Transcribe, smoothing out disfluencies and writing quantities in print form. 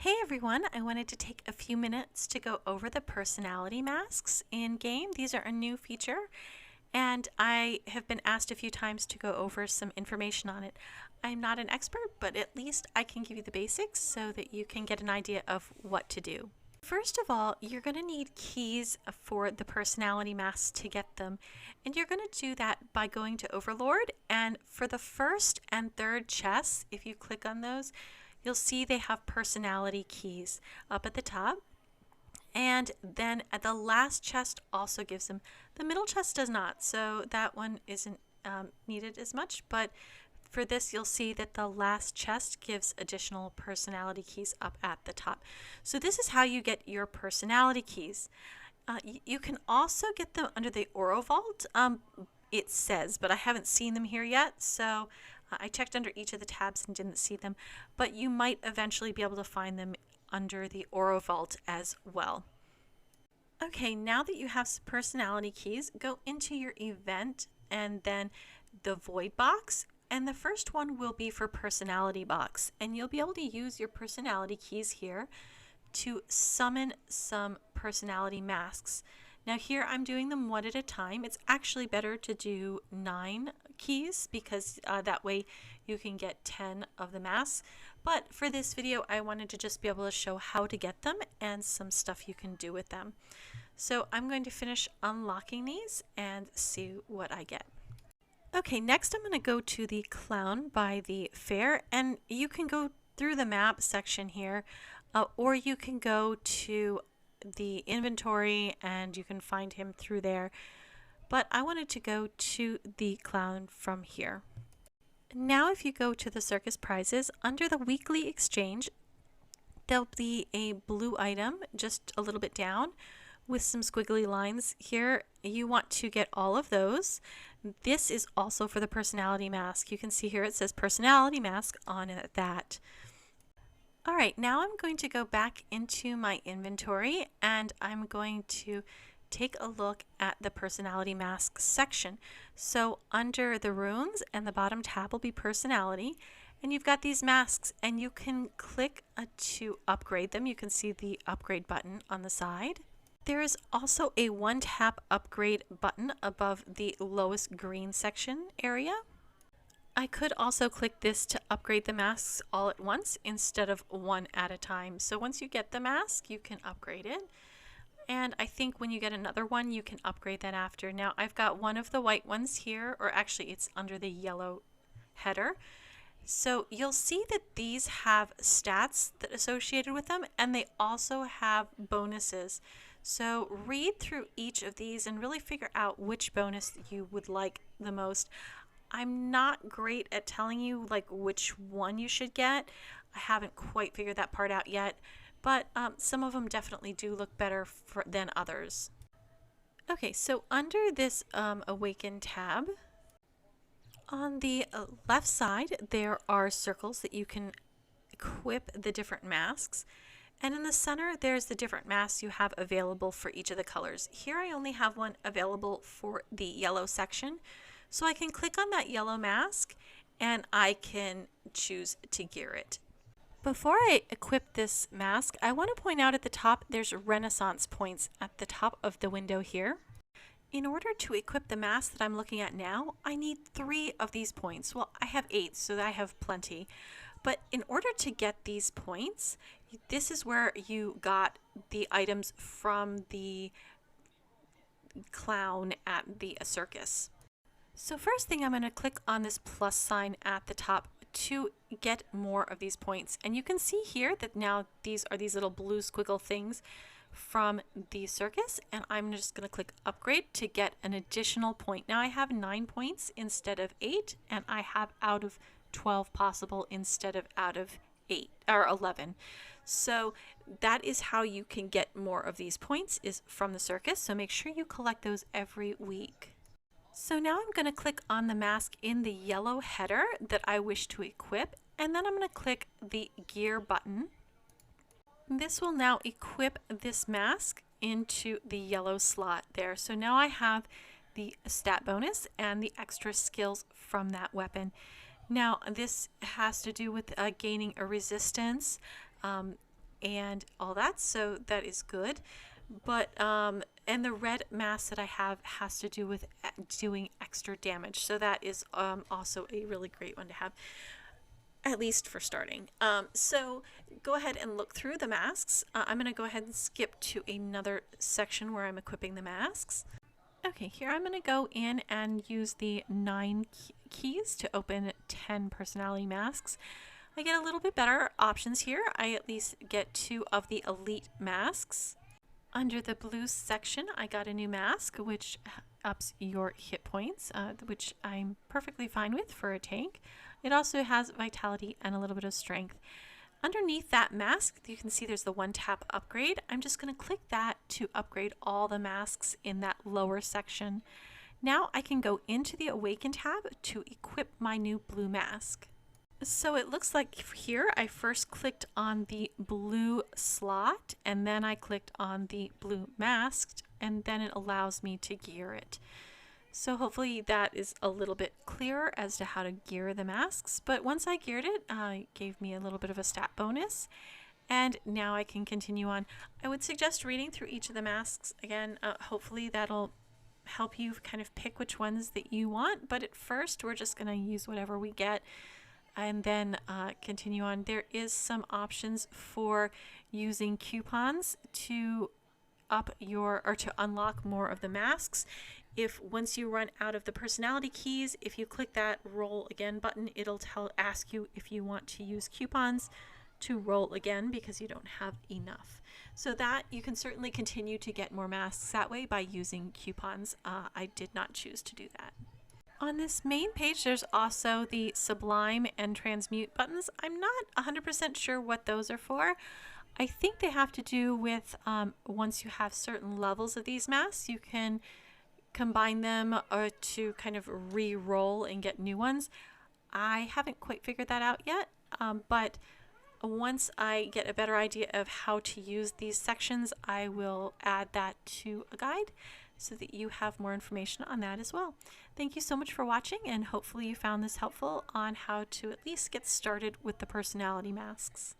Hey everyone, I wanted to take a few minutes to go over the personality masks in game. These are a new feature and I have been asked a few times to go over some information on it. I'm not an expert, but at least I can give you the basics so that you can get an idea of what to do. First of all, you're going to need keys for the personality masks to get them, and you're going to do that by going to Overlord, and for the first and third chests, if you click on those, you'll see they have personality keys up at the top. And then at the last chest also gives them. The middle chest does not, so that one isn't needed as much, but for this you'll see that the last chest gives additional personality keys up at the top. So this is how you get your personality keys. You can also get them under the Oro Vault, it says, but I haven't seen them here yet, so I checked under each of the tabs and didn't see them, but you might eventually be able to find them under the Oro Vault as well. Okay, now that you have some personality keys, go into your event and then the void box, and the first one will be for personality box, and you'll be able to use your personality keys here to summon some personality masks. Now here I'm doing them one at a time. It's actually better to do 9 keys because that way you can get 10 of the masks. But for this video I wanted to just be able to show how to get them and some stuff you can do with them. So I'm going to finish unlocking these and see what I get. Okay, next I'm going to go to the clown by the fair, and you can go through the map section here, or you can go to the inventory and you can find him through there, but I wanted to go to the clown from here. Now if you go to the circus prizes, under the weekly exchange there'll be a blue item just a little bit down with some squiggly lines here. You want to get all of those. This is also for the personality mask. You can see here it says personality mask on that. Alright, now I'm going to go back into my inventory and I'm going to take a look at the personality mask section. So under the runes and the bottom tab will be personality, and you've got these masks and you can click to upgrade them. You can see the upgrade button on the side. There is also a one-tap upgrade button above the lowest green section area. I could also click this to upgrade the masks all at once instead of one at a time. So once you get the mask, you can upgrade it. And I think when you get another one, you can upgrade that after. Now I've got one of the white ones here, or actually it's under the yellow header. So you'll see that these have stats that associated with them, and they also have bonuses. So read through each of these and really figure out which bonus you would like the most. I'm not great at telling you like which one you should get. I haven't quite figured that part out yet, but some of them definitely do look better than others. Okay, so under this Awaken tab, on the left side there are circles that you can equip the different masks. And in the center, there's the different masks you have available for each of the colors. Here I only have one available for the yellow section. So I can click on that yellow mask and I can choose to gear it. Before I equip this mask, I want to point out at the top there's Renaissance points at the top of the window here. In order to equip the mask that I'm looking at now, I need 3 of these points. Well, I have 8, so I have plenty. But in order to get these points, this is where you got the items from the clown at the circus. So first thing, I'm going to click on this plus sign at the top to get more of these points. And you can see here that now these are these little blue squiggle things from the circus, and I'm just going to click upgrade to get an additional point. Now I have 9 points instead of 8, and I have out of 12 possible instead of out of 8 or 11. So that is how you can get more of these points, is from the circus. So make sure you collect those every week. So now I'm going to click on the mask in the yellow header that I wish to equip, and then I'm going to click the gear button. This will now equip this mask into the yellow slot there. So now I have the stat bonus and the extra skills from that weapon. Now this has to do with gaining a resistance and all that, so that is good. But and the red mask that I have has to do with doing extra damage, so that is also a really great one to have, at least for starting. So go ahead and look through the masks. I'm going to go ahead and skip to another section where I'm equipping the masks. Okay, here I'm going to go in and use the 9 keys to open 10 personality masks. I get a little bit better options here. I at least get 2 of the elite masks. Under the blue section, I got a new mask, which ups your hit points, which I'm perfectly fine with for a tank. It also has vitality and a little bit of strength. Underneath that mask, you can see there's the one-tap upgrade. I'm just going to click that to upgrade all the masks in that lower section. Now I can go into the Awaken tab to equip my new blue mask. So it looks like here I first clicked on the blue slot, and then I clicked on the blue mask, and then it allows me to gear it. So hopefully that is a little bit clearer as to how to gear the masks. But once I geared it, it gave me a little bit of a stat bonus. And now I can continue on. I would suggest reading through each of the masks again. Hopefully that'll help you kind of pick which ones that you want. But at first, we're just going to use whatever we get and then continue on. There is some options for using coupons to up your, or to unlock more of the masks. If once you run out of the personality keys, if you click that roll again button, it'll ask you if you want to use coupons to roll again because you don't have enough. So that you can certainly continue to get more masks that way by using coupons. I did not choose to do that. On this main page, there's also the Sublime and Transmute buttons. I'm not 100% sure what those are for. I think they have to do with once you have certain levels of these masks, you can combine them or to kind of re-roll and get new ones. I haven't quite figured that out yet, but once I get a better idea of how to use these sections, I will add that to a guide so that you have more information on that as well. Thank you so much for watching, and hopefully you found this helpful on how to at least get started with the personality masks.